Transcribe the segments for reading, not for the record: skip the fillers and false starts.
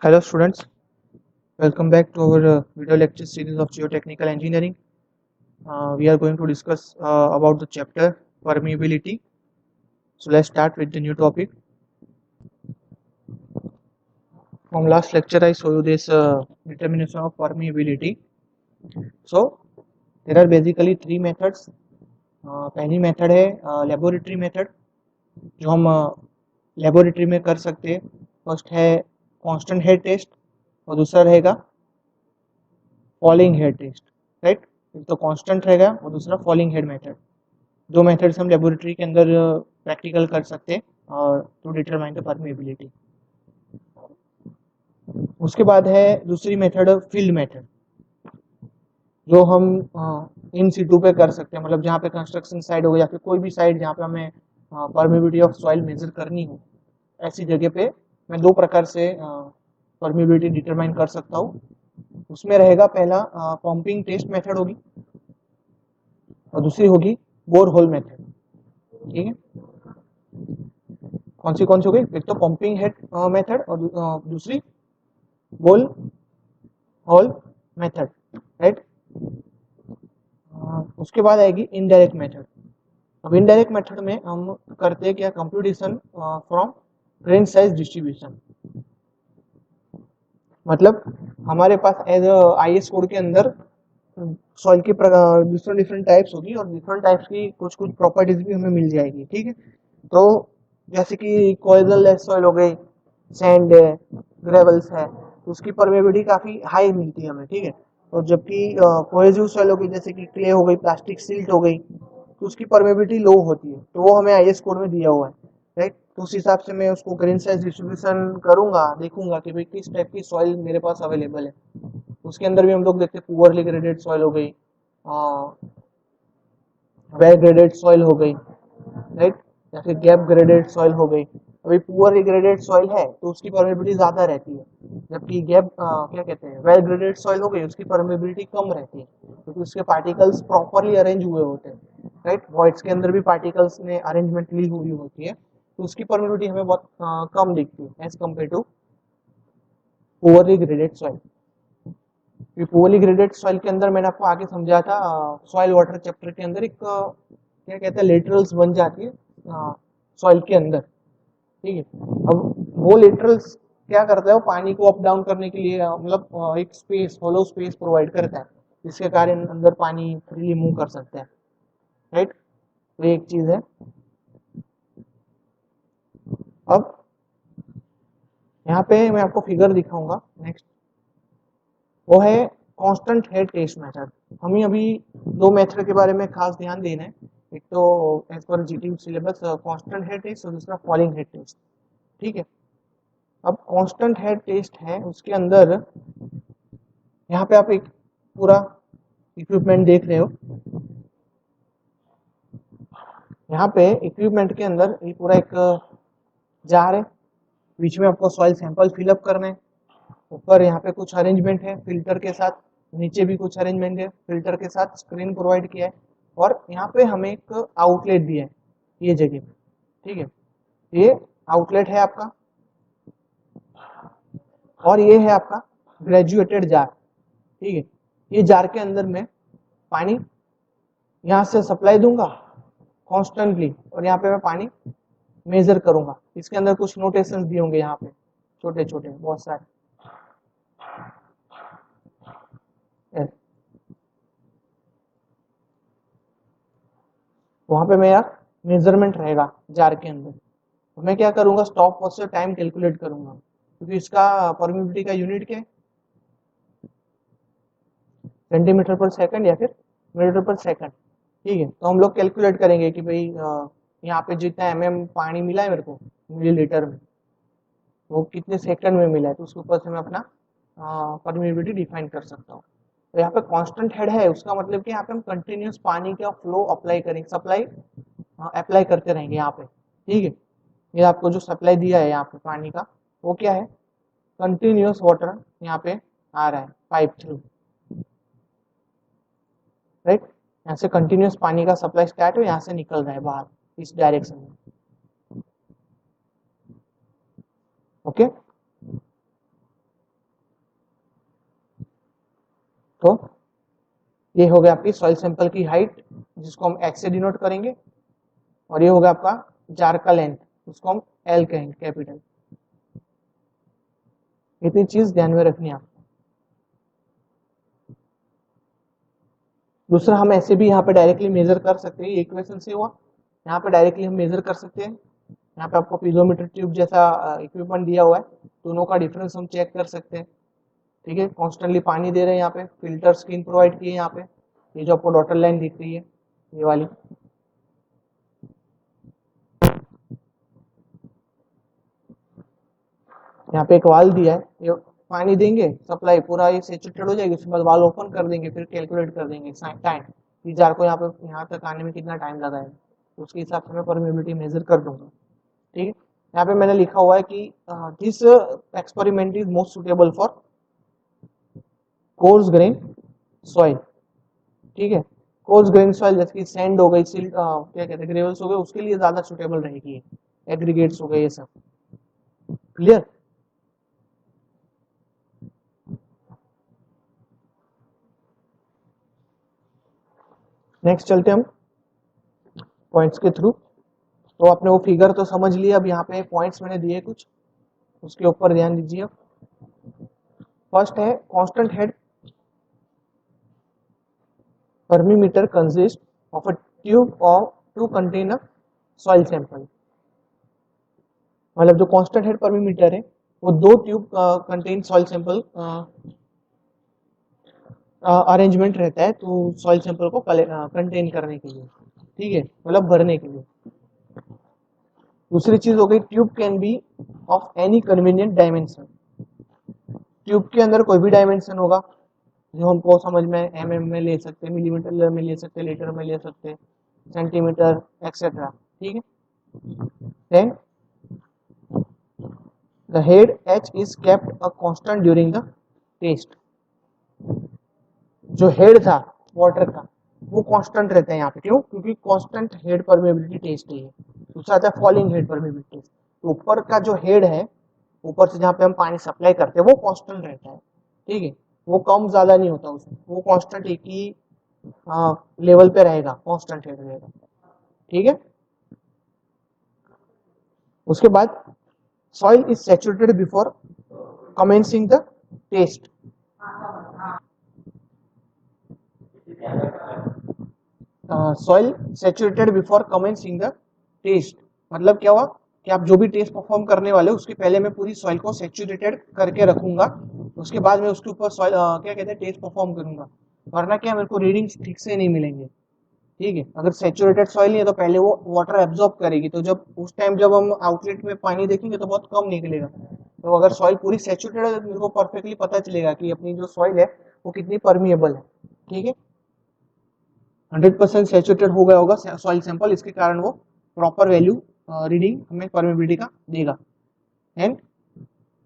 Hello students, welcome back to our video lecture series of Geotechnical Engineering. We are going to discuss about the chapter permeability. So let's start with the new topic. From last lecture I show you this determination of permeability. So there are basically three methods. पहली method है laboratory method जो हम laboratory में कर सकते हैं. First है constant head test और दूसरा रहेगा फॉलिंग हेड टेस्ट. राइट, एक तो कांस्टेंट रहेगा और दूसरा फॉलिंग हेड मेथड. दो मेथड्स हम लेबोरेटरी के अंदर प्रैक्टिकल कर सकते हैं और टू डिटरमाइन द परमेबिलिटी. उसके बाद है दूसरी मेथड फील्ड मेथड जो हम इन सीटू पे कर सकते हैं, मतलब जहाँ पे कंस्ट्रक्शन साइड हो या फिर कोई भी साइड जहाँ पे हमें परमेबिलिटी ऑफ सॉइल मेजर करनी हो, ऐसी जगह पे मैं दो प्रकार से परमेबिलिटी डिटरमाइन कर सकता हूँ. उसमें रहेगा पहला पंपिंग टेस्ट मेथड होगी और दूसरी होगी बोर होल मेथड. ठीक है, कौन सी हो गई? एक तो पंपिंग हेड मेथड और दूसरी बोल होल मेथड. राइट, उसके बाद आएगी इनडायरेक्ट मेथड. अब इनडायरेक्ट मेथड में हम करते हैं क्या, computation from grain size distribution. मतलब हमारे पास एज आईएस कोड के अंदर सॉइल की डिफरेंट डिफरेंट टाइप्स होगी और डिफरेंट टाइप्स की कुछ कुछ प्रॉपर्टीज भी हमें मिल जाएगी. ठीक है, तो जैसे कि कोएजल लेस सॉइल हो गई, सैंड है, ग्रेवल्स है, तो उसकी परमेबिलिटी काफी हाई मिलती है हमें. ठीक है, और जबकि कोहेसिव सॉइल हो गई जैसे कि क्ले हो गई, प्लास्टिक सिल्ट हो गई, तो उसकी परमेबिलिटी लो होती है. तो वो हमें आईएस कोड में दिया हुआ है. राइट, तो उस हिसाब से मैं उसको ग्रेन साइज डिस्ट्रीब्यूशन करूंगा, देखूंगा कि भाई किस टाइप की सॉइल मेरे पास अवेलेबल है. उसके अंदर भी हम लोग देखते हैं पुअरली ग्रेडेड सॉइल हो गई, वेल ग्रेडेड सॉइल हो गई, राइट, या फिर गैप ग्रेडेड सॉइल हो गई. अभी पुअर ग्रेडेड सॉइल है तो उसकी परमेबिलिटी ज्यादा रहती है, जबकि गैप क्या कहते हैं, वेल ग्रेडेड सॉइल हो गई उसकी परमेबिलिटी कम रहती है क्योंकि उसके पार्टिकल्स प्रॉपरली अरेंज हुए होते हैं. राइट, वॉइड्स के अंदर भी पार्टिकल्स ने अरेंजमेंट ली हुई होती है, तो उसकी परमेबिलिटी हमें बहुत कम दिखती है as compared to poorly graded soil. Poorly graded soil के अंदर मैंने आपको आगे समझाया था, सॉइल वाटर चैप्टर के अंदर एक क्या कहते हैं लेटरल्स बन जाती है सॉइल के अंदर. ठीक है, अब वो लेटरल्स क्या करता है, वो पानी को अप डाउन करने के लिए मतलब एक स्पेस, होलो स्पेस प्रोवाइड करता है जिसके कारण अंदर पानी फ्रीली मूव कर सकता है. राइट, तो एक चीज है. अब यहाँ पे मैं आपको फिगर दिखाऊंगा नेक्स्ट, वो है कांस्टेंट हेड टेस्ट मेथड. हमें अभी दो मेथड के बारे में खास ध्यान देना है. एक तो as per GT syllabus constant head test और दूसरा फॉलिंग हेड टेस्ट. ठीक है, अब कांस्टेंट हेड टेस्ट है उसके अंदर यहाँ पे आप एक पूरा इक्विपमेंट देख रहे हो. यहाँ पे इक्विपमेंट के अंदर ये पूरा एक जार है, बीच में आपको सॉइल सैंपल फिलअप करना है. ऊपर यहाँ पे कुछ अरेंजमेंट है फिल्टर के साथ, नीचे भी कुछ अरेंजमेंट है फिल्टर के साथ, स्क्रीन प्रोवाइड किया है और यहाँ पे हमें एक आउटलेट दिया है ये जगह पे. ठीक है, ये आउटलेट है आपका और ये है आपका ग्रेजुएटेड जार. ठीक है, ये जार के अंदर मैं पानी यहाँ से सप्लाई दूंगा कॉन्स्टेंटली और यहाँ पे मैं पानी मेजर करूंगा. इसके अंदर कुछ नोटेशंस दिए होंगे यहाँ पे छोटे छोटे बहुत सारे. वहां पे मेरा मेजरमेंट रहेगा जार के अंदर. तो मैं क्या करूंगा, स्टॉप वॉच से टाइम कैलकुलेट करूंगा क्योंकि इसका परमिबिलिटी का यूनिट क्या है, सेंटीमीटर पर सेकंड या फिर मीटर पर सेकंड. ठीक है, तो हम लोग कैलकुलेट करेंगे कि भाई यहाँ पे जितना पानी मिला है मेरे को मिलीलीटर में, वो कितने सेकंड में मिला है, तो उसके ऊपर से मैं अपना परमिबिलिटी डिफाइन कर सकता हूँ. तो यहाँ पे कांस्टेंट हेड है उसका मतलब कि यहाँ पे हम कंटिन्यूस पानी का फ्लो अप्लाई करेंगे, सप्लाई अप्लाई करते रहेंगे यहाँ पे. ठीक है, ये आपको जो सप्लाई दिया है यहाँ पे पानी का वो क्या है, कंटिन्यूस वाटर यहाँ पे आ रहा है पाइप थ्रू. राइट, यहाँ से कंटिन्यूस पानी का सप्लाई स्टार्ट हो, यहाँ से निकल रहा है बाहर इस डायरेक्शन में. ओके, तो ये हो गया आपकी सॉइल सैंपल की हाइट, जिसको हम x से डिनोट करेंगे, और ये हो गया आपका जार का लेंथ, उसको हम L कहेंगे, कैपिटल। इतनी चीज ध्यान में रखनी है आपको। दूसरा, हम ऐसे भी यहाँ पे डायरेक्टली मेजर कर सकते हैं, इक्वेशन से हुआ, यहाँ पे डायरेक्टली हम मेजर कर सकते हैं। यहाँ पे आपको पीजोमीटर ट्यूब जैसा इक्विपमेंट दिया हुआ है, दोनों का डिफरेंस हम चेक कर सकते हैं। ठीक है, कॉन्स्टेंटली पानी दे रहे हैं, यहाँ पे फिल्टर स्क्रीन प्रोवाइड किए यहाँ पे, ये जो आपको डॉटर लाइन दिख रही है ये वाली, यहाँ पे एक वाल दिया है, ये पानी देंगे, सप्लाई पूरा ये सेचुरेटेड हो जाएगी, उसके बाद वाल ओपन कर देंगे, फिर कैलकुलेट कर देंगे टाइम, कि जार को यहाँ पे यहाँ तक आने में कितना टाइम लगा है, तो उसके हिसाब से मैं परमेबिलिटी मेजर कर दूंगा। ठीक है, यहाँ पे मैंने लिखा हुआ है कि this experiment is most suitable for course grain soil. ठीक है, कोर्स ग्रेन सॉइल जैसे कि सैंड हो गई, सिल्ट क्या कहते हैं, ग्रेवल्स हो गए, उसके लिए ज्यादा सुटेबल रहेगी, एग्रीगेट्स हो गए, ये सब। क्लियर? नेक्स्ट चलते हम पॉइंट्स के थ्रू। तो आपने वो फिगर तो समझ लिया, अब यहाँ पे पॉइंट्स मैंने दिए कुछ, उसके ऊपर ध्यान दीजिए। फर्स्ट है constant head permeameter consist of a tube और to contain a soil sample. मतलब जो कांस्टेंट हेड परमीमीटर है वो दो tube contain soil sample arrangement रहता है, तो सॉइल सैंपल को कंटेन करने के लिए, ठीक है, मतलब भरने के लिए। दूसरी चीज हो गई, tube can be of any convenient dimension. Tube के अंदर कोई भी डायमेंशन होगा जो हमको समझ में, में ले सकते, मिलीमीटर में ले सकते, लीटर में ले सकते, सेंटीमीटर एक्सेट्रा। ठीक है, then the head h is kept a constant during the test. जो हेड था वाटर का वो कांस्टेंट रहता है यहाँ पे, क्यों? क्योंकि कांस्टेंट हेड परमेबिलिटी टेस्ट है। दूसरा आता है फॉलिंग हेड परमेबिलिटी टेस्ट। तो ऊपर का जो हेड है, ऊपर से जहाँ पे हम पानी सप्लाई करते हैं, वो कांस्टेंट रहता है। ठीक है, वो कम ज्यादा नहीं होता उसमें, वो कांस्टेंट एक ही लेवल पे रहेगा, कांस्टेंट हेड रहेगा। ठीक है, उसके बाद soil is saturated before commencing the taste। soil saturated before commencing the taste मतलब क्या हुआ कि आप जो भी टेस्ट परफॉर्म करने वाले हो उसके पहले मैं पूरी सॉइल को सेचुरेटेड करके रखूंगा, उसके बाद मैं उसके ऊपर सॉइल क्या कहते हैं टेस्ट परफॉर्म करूंगा, वरना क्या मेरे को रीडिंग्स ठीक से नहीं मिलेंगे। ठीक है, अगर सेचुरेटेड सॉइल नहीं है तो पहले वो वाटर एब्जॉर्ब करेगी, तो जब उस टाइम जब हम आउटलेट में पानी देखेंगे तो बहुत कम निकलेगा। तो अगर सॉइल पूरी सेचुरेटेड है तो मेरे को परफेक्टली पता चलेगा कि अपनी जो सॉइल है वो कितनी परमिएबल है। ठीक है, 100% सेचुरेटेड हो गया होगा सॉइल सैंपल, इसके कारण वो प्रॉपर वैल्यू रीडिंग हमें परमिबिलिटी का देगा। And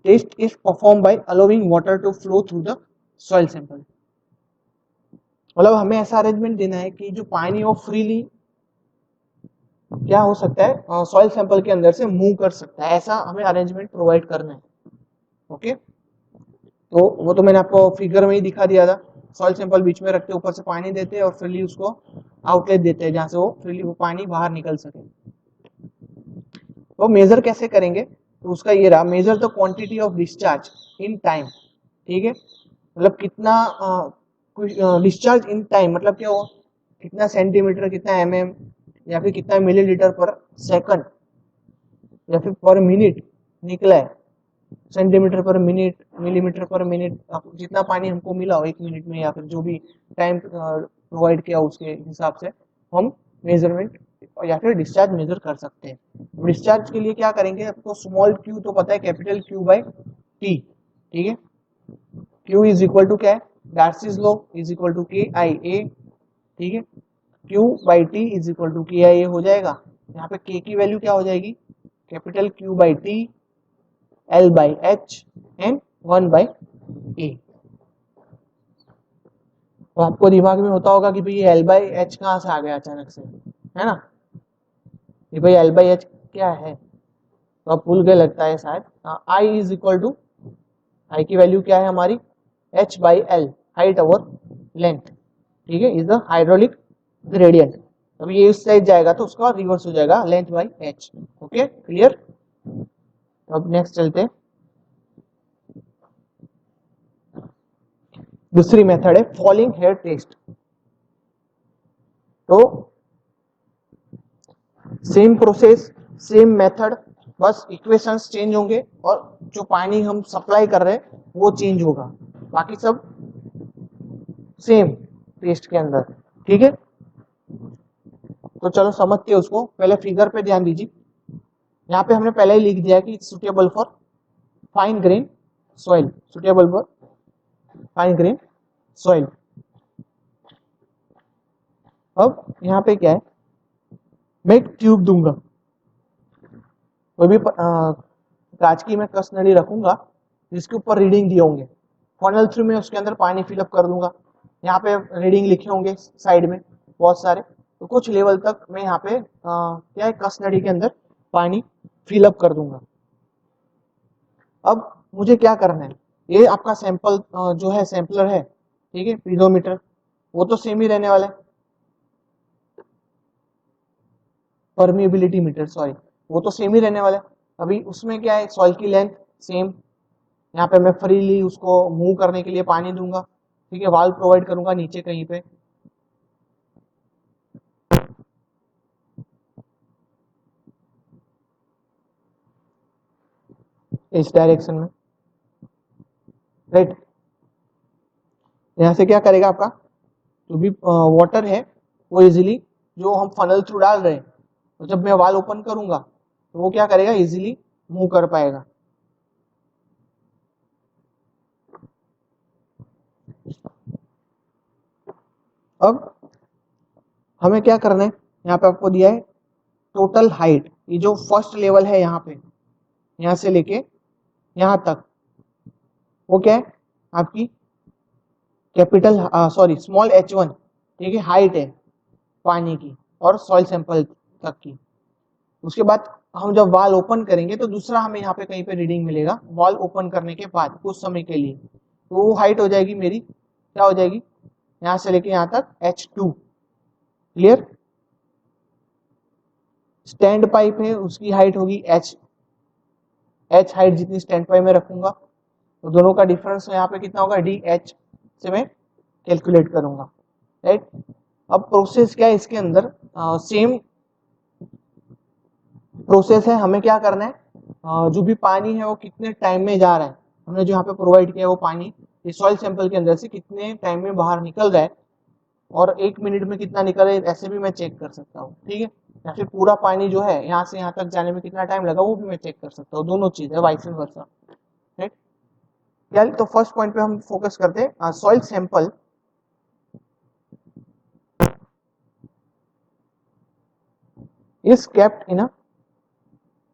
test is perform by allowing water to flow through the soil sample. मतलब हमें ऐसा अरेंजमेंट देना है कि जो पानी वो फ्रीली क्या हो सकता है, सॉइल सैंपल के अंदर से मूव कर सकता है, ऐसा हमें अरेंजमेंट प्रोवाइड करना है। ओके, तो वो तो मैंने आपको फिगर में ही दिखा दिया था, सॉइल सैंपल बीच में रखते, ऊपर से पानी देते हैं और फ्रीली उसको आउटलेट देते हैं जहां से वो फ्रीली वो पानी बाहर निकल सके। तो मेजर कैसे करेंगे, तो उसका ये रहा, measure the quantity of discharge in time. ठीक है, मतलब कितना डिस्चार्ज इन टाइम, मतलब क्या हुआ, कितना सेंटीमीटर, कितना या फिर कितना मिलीलीटर पर सेकंड या फिर पर मिनट निकला है, सेंटीमीटर पर मिनट, मिलीमीटर पर मिनट, जितना पानी हमको मिला हो 1 मिनट में या फिर जो भी टाइम प्रोवाइड किया उसके हिसाब से हम मेजरमेंट या फिर डिस्चार्ज मेजर कर सकते हैं। डिस्चार्ज के लिए क्या करेंगे, आपको स्मॉल क्यू तो पता है, कैपिटल क्यू बाय टी। ठीक है, क्यू इज इक्वल टू क्या है, Darcy's law is equal to K I A. ठीक है, Q by T is equal to K I ए हो जाएगा। यहाँ पे के की वैल्यू क्या हो जाएगी, capital Q by T, L by H and 1 by A. तो आपको दिमाग में होता होगा कि भाई ये एल बाई एच कहाँ से आ गया अचानक से, है ना, ये भाई एल बाई एच क्या है, तो आप भूल गए लगता है शायद। आई इज इक्वल टू, आई की वैल्यू क्या है हमारी, H by L. Height over length, ठीक है, इज द हाइड्रोलिक ग्रेडियंट। अभी ये इस साइड जाएगा तो उसका रिवर्स हो जाएगा length by H. Okay clear. अब नेक्स्ट चलते हैं, दूसरी मेथड है फॉलिंग हेयर टेस्ट। तो सेम प्रोसेस सेम मेथड, बस इक्वेशंस चेंज होंगे और जो पानी हम सप्लाई कर रहे हैं वो चेंज होगा, बाकी सब सेम टेस्ट के अंदर, ठीक है। तो चलो समझते हैं उसको, पहले फिगर पे ध्यान दीजिए। यहाँ पे हमने पहले ही लिख दिया कि suitable for fine grain soil, suitable for fine grain soil. अब यहाँ पे क्या है, मैं एक ट्यूब दूंगा, वो भी कांच की मैं कस नली रखूंगा जिसके ऊपर रीडिंग दिए होंगे। फनल थ्रू में उसके अंदर पानी फिलअप कर दूंगा, यहाँ पे रीडिंग लिखे होंगे साइड में बहुत सारे, तो कुछ लेवल तक मैं यहाँ पे क्या है कस नली के अंदर पानी फिलअप कर दूंगा। अब मुझे क्या करना है, ये आपका सैंपल जो है सैंपलर है, ठीक है, पीडोमीटर, वो तो सेम ही रहने वाला है, परमिएबिलिटी मीटर सॉरी, वो तो सेम ही रहने वाला है। अभी उसमें क्या है, सॉइल की लेंथ सेम, यहाँ पे मैं फ्रीली उसको मूव करने के लिए पानी दूंगा, ठीक है, वाल्व प्रोवाइड करूंगा नीचे कहीं पे, इस डायरेक्शन में, राइट। यहाँ से क्या करेगा आपका जो भी वाटर है वो इजीली, जो हम फनल थ्रू डाल रहे हैं, तो जब मैं वाल ओपन करूंगा तो वो क्या करेगा, इजीली मूव कर पाएगा। अब हमें क्या करना है, यहाँ पे आपको दिया है टोटल हाइट, ये जो फर्स्ट लेवल है यहाँ पे, यहाँ से लेके यहाँ तक, वो क्या है आपकी कैपिटल सॉरी स्मॉल h1, ठीक है, हाइट है पानी की और सॉइल सैंपल तक की। उसके बाद हम जब वाल ओपन करेंगे तो दूसरा हमें यहाँ पे कहीं पे रीडिंग मिलेगा वाल ओपन करने के बाद कुछ समय के लिए, तो वो हाइट हो जाएगी मेरी, क्या हो जाएगी, यहाँ से लेके यहाँ तक h2, क्लियर। स्टैंड पाइप है उसकी हाइट होगी h हाइट जितनी स्टैंड पाइप में रखूंगा, तो दोनों का डिफरेंस यहाँ पे कितना होगा, डी से मैं कैलकुलेट करूंगा, राइट। अब प्रोसेस क्या है इसके अंदर, सेम प्रोसेस है, हमें क्या करना है, जो भी पानी है वो कितने टाइम में जा रहा है, हमने जो यहाँ पे प्रोवाइड किया है वो पानी इस सॉइल सैंपल के अंदर से कितने टाइम में बाहर निकल रहा है, और 1 मिनट में कितना निकल रहा है ऐसे भी मैं चेक कर सकता हूँ, ठीक है। या फिर पूरा पानी जो है यहाँ से यहाँ तक जाने में कितना टाइम लगा वो भी मैं चेक कर सकता हूँ, दोनों चीज है वाइस वर्सा, राइट। यार तो फर्स्ट पॉइंट पे हम फोकस करते हैं, soil sample is kept in a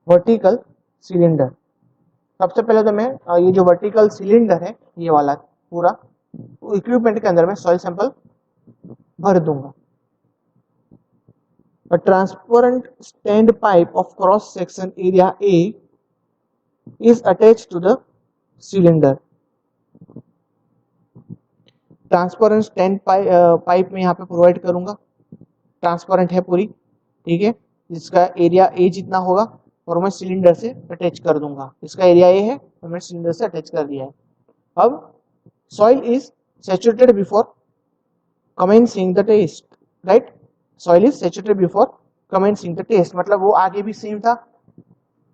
vertical cylinder. सबसे पहले तो मैं ये जो वर्टिकल सिलेंडर है ये वाला पूरा इक्विपमेंट के अंदर मैं सॉइल सैंपल भर दूंगा। A transparent standpipe of cross section area A is attached to the cylinder. Transparent stand pipe में यहाँ पे प्रोवाइड करूंगा, ट्रांसपेरेंट है पूरी, ठीक है, जिसका एरिया ए जितना होगा, और मैं सिलेंडर से अटैच कर दूंगा, इसका एरिया ए है तो मैं सिलेंडर से अटैच कर दिया है। अब soil is saturated before commencing the test, right, soil is saturated before commencing the test, मतलब वो आगे भी सेम था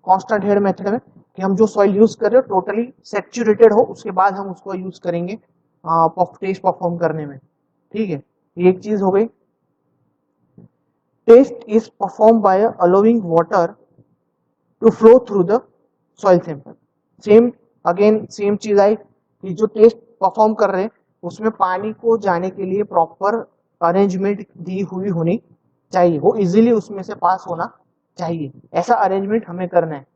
कांस्टेंट हेड मेथड में कि हम जो सॉइल यूज कर रहे हो टोटली सैचुरेटेड हो, उसके बाद हम उसको यूज करेंगे टेस्ट परफॉर्म करने में, ठीक है, ये एक चीज हो गई। Test is perform by allowing water to flow through the soil sample. Same again same चीज आई कि जो टेस्ट परफॉर्म कर रहे हैं उसमें पानी को जाने के लिए प्रॉपर अरेंजमेंट दी हुई होनी चाहिए, वो इजीली उसमें से पास होना चाहिए, ऐसा अरेंजमेंट हमें करना है,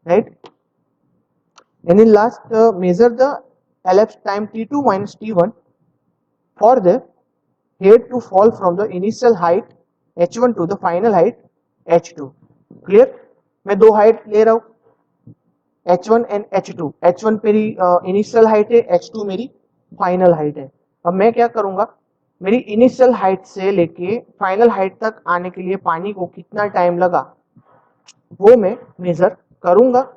right. And in last measure the elapsed time t2 minus t1 for the head to fall from the initial height h1 to the final height h2, clear. मैं दो हाइट ले रहा हूं h1 एंड h2, h1 मेरी initial height है, h2 मेरी final height है, अब मैं क्या करूंगा, मेरी इनिशियल हाइट से लेके फाइनल हाइट तक आने के लिए पानी को कितना टाइम लगा वो मैं मेजर करूंगा।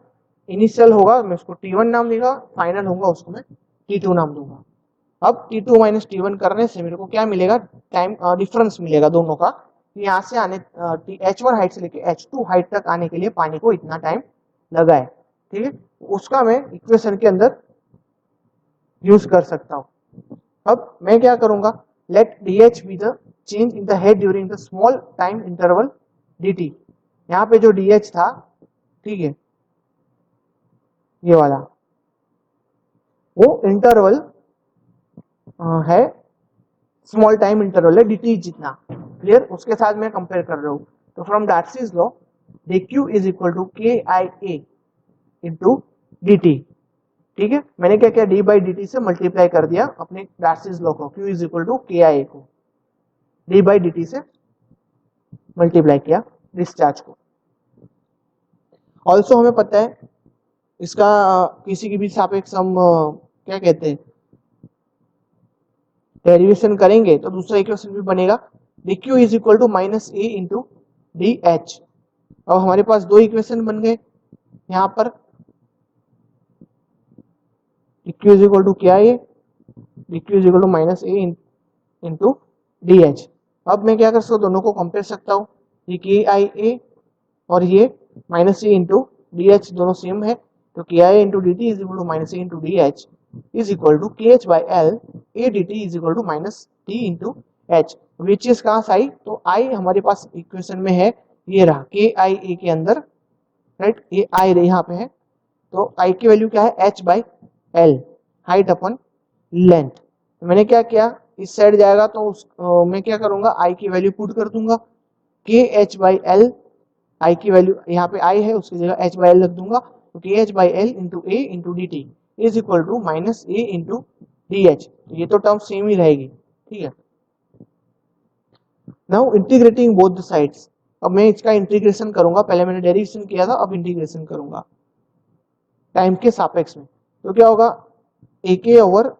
इनिशियल होगा मैं उसको T1 नाम दूंगा, फाइनल होगा उसको मैं T2 नाम दूंगा। अब T2 माइनस T1 करने से मेरे को क्या मिलेगा, टाइम डिफरेंस मिलेगा दोनों का। यहाँ से आने H1 हाइट से लेके H2 हाइट तक आने के लिए पानी को इतना टाइम लगा है, ठीक है। उसका मैं इक्वेशन के अंदर यूज कर सकता हूँ। अब मैं क्या करूंगा, let DH be the change in the head during the small time interval DT। यहाँ पे जो DH था, ठीक है, ये वाला वो इंटरवल है, स्मॉल टाइम इंटरवल है DT जितना, क्लियर। उसके साथ मैं कंपेयर कर रहा हूँ। तो from Darcy's law dq is equal to KIA into DT, ठीक है। मैंने क्या किया, d बाई dt से मल्टीप्लाई कर दिया अपने डार्सीज लॉ को, q is equal to KIA को d बाई dt से मल्टीप्लाई किया डिस्चार्ज को। ऑल्सो हमें पता है इसका किसी की भी सापेक्ष हम क्या कहते हैं डेरिवेशन करेंगे तो दूसरा इक्वेशन भी बनेगा, dq is equal to minus A into D H. अब हमारे पास दो इक्वेशन बन गए यहाँ पर, dq इज इक्वल टू क्या है, dq is equal to minus A into D H. अब मैं क्या कर सकता हूँ, दोनों को कंपेयर सकता हूँ, ये के आई ए और ये minus A into D H दोनों सेम है। तो K I into D T is equal to minus A into D H is equal to K H by L A D T is equal to minus T into H. Which is कहाँ से आई, तो आई हमारे पास equation में है, ये रहा के I ए के अंदर, राइट, ये आई यहाँ पे है। तो आई की वैल्यू क्या है, H by L, height upon length. तो मैंने क्या किया, इस साइड जाएगा तो मैं क्या करूंगा, आई की वैल्यू पुट कर दूंगा, के एच बाई एल, आई की वैल्यू यहाँ पे आई है उसकी जगह एच बाई एल रख दूंगा। तो K H by L into A into D T is equal to minus A into D H. ये तो टर्म सेम ही रहेगी, ठीक है। Now integrating both the sides, अब मैं इसका इंटीग्रेशन करूंगा, पहले मैंने डेरिवेशन किया था, अब इंटीग्रेशन करूंगा टाइम के सापेक्ष में। तो क्या होगा, A K over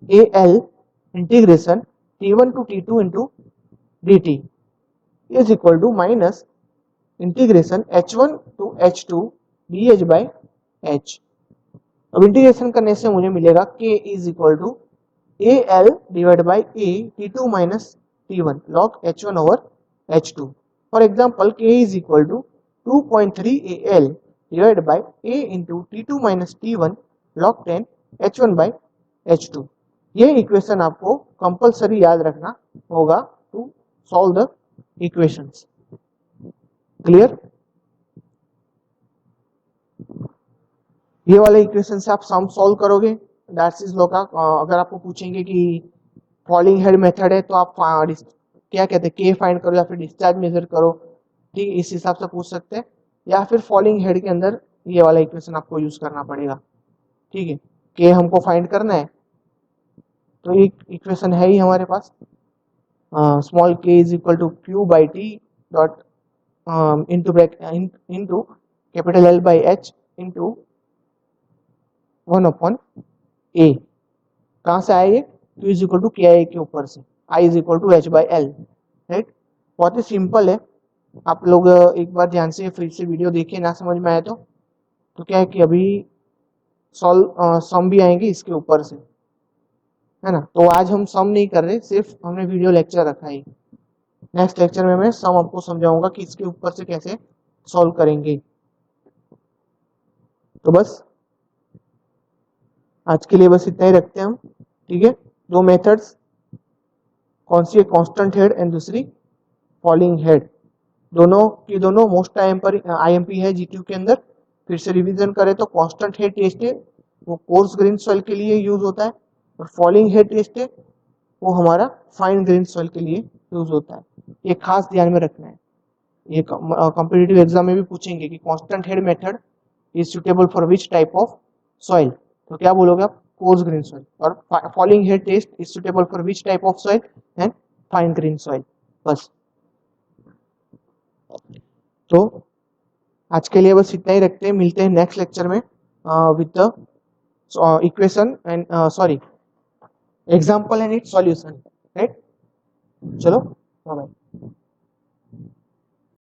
A L integration T1 to T2 into D T is equal to minus integration H1 to H2 dH by H। अब इंटीग्रेशन करने से मुझे मिलेगा K is equal to A L divide by A T2 minus T1 log H1 over H2। For example K is equal to 2.3 AL divide by A into T2 minus T1 log 10 H1 by H2। ये equation आपको compulsory याद रखना होगा to solve the equations, clear. ये वाले equation से आप some solve करोगे डार्सीज लॉ का। अगर आपको पूछेंगे कि फॉलिंग हेड मेथड है तो आप क्या कहते हैं, के फाइंड करो या फिर डिस्चार्ज मेजर करो, ठीक, इस हिसाब से पूछ सकते हैं। या फिर फॉलिंग हेड के अंदर ये वाला इक्वेशन आपको यूज करना पड़ेगा, ठीक है। के हमको फाइंड करना है तो एक इक्वेशन है ही हमारे पास, small K is equal to Q by T dot into capital L by H into 1 upon A. कहाँ से आया ये, Q is equal to K आई के ऊपर से, I is equal to H by L, right. बहुत ही सिंपल है, आप लोग एक बार ध्यान से फिर से वीडियो देखिए, ना समझ में आए तो क्या है कि अभी सॉल्व सम भी आएंगे इसके ऊपर से, है ना। तो आज हम सम नहीं कर रहे, सिर्फ हमने वीडियो लेक्चर रखा है। नेक्स्ट लेक्चर में मैं सम आपको समझाऊंगा कि इसके ऊपर से कैसे सॉल्व करेंगे। तो बस आज के लिए बस इतना ही रखते हैं हम, ठीक है। दो मेथड्स, कौन सी है, कांस्टेंट हेड एंड दूसरी फॉलिंग हेड, दोनों की दोनों मोस्ट आईएमपी है जीटीयू के अंदर। फिर से रिवीजन करें तो कांस्टेंट हेड टेस्ट है वो कोर्स ग्रेन सॉइल के लिए यूज होता है, और फॉलिंग हेड टेस्ट है वो हमारा फाइन ग्रेन सॉइल के लिए यूज होता है। ये खास ध्यान में रखना है, ये कॉम्पिटिटिव एग्जाम में भी पूछेंगे कि constant head method is suitable for which type of soil, तो क्या बोलोगे आप, कोर्स ग्रेन सॉइल। और falling head test is suitable for which type of soil and fine grain soil. बस तो आज के लिए बस इतना ही रखते हैं, मिलते हैं नेक्स्ट लेक्चर में with the equation and sorry example and it solution, right. चलो बाय।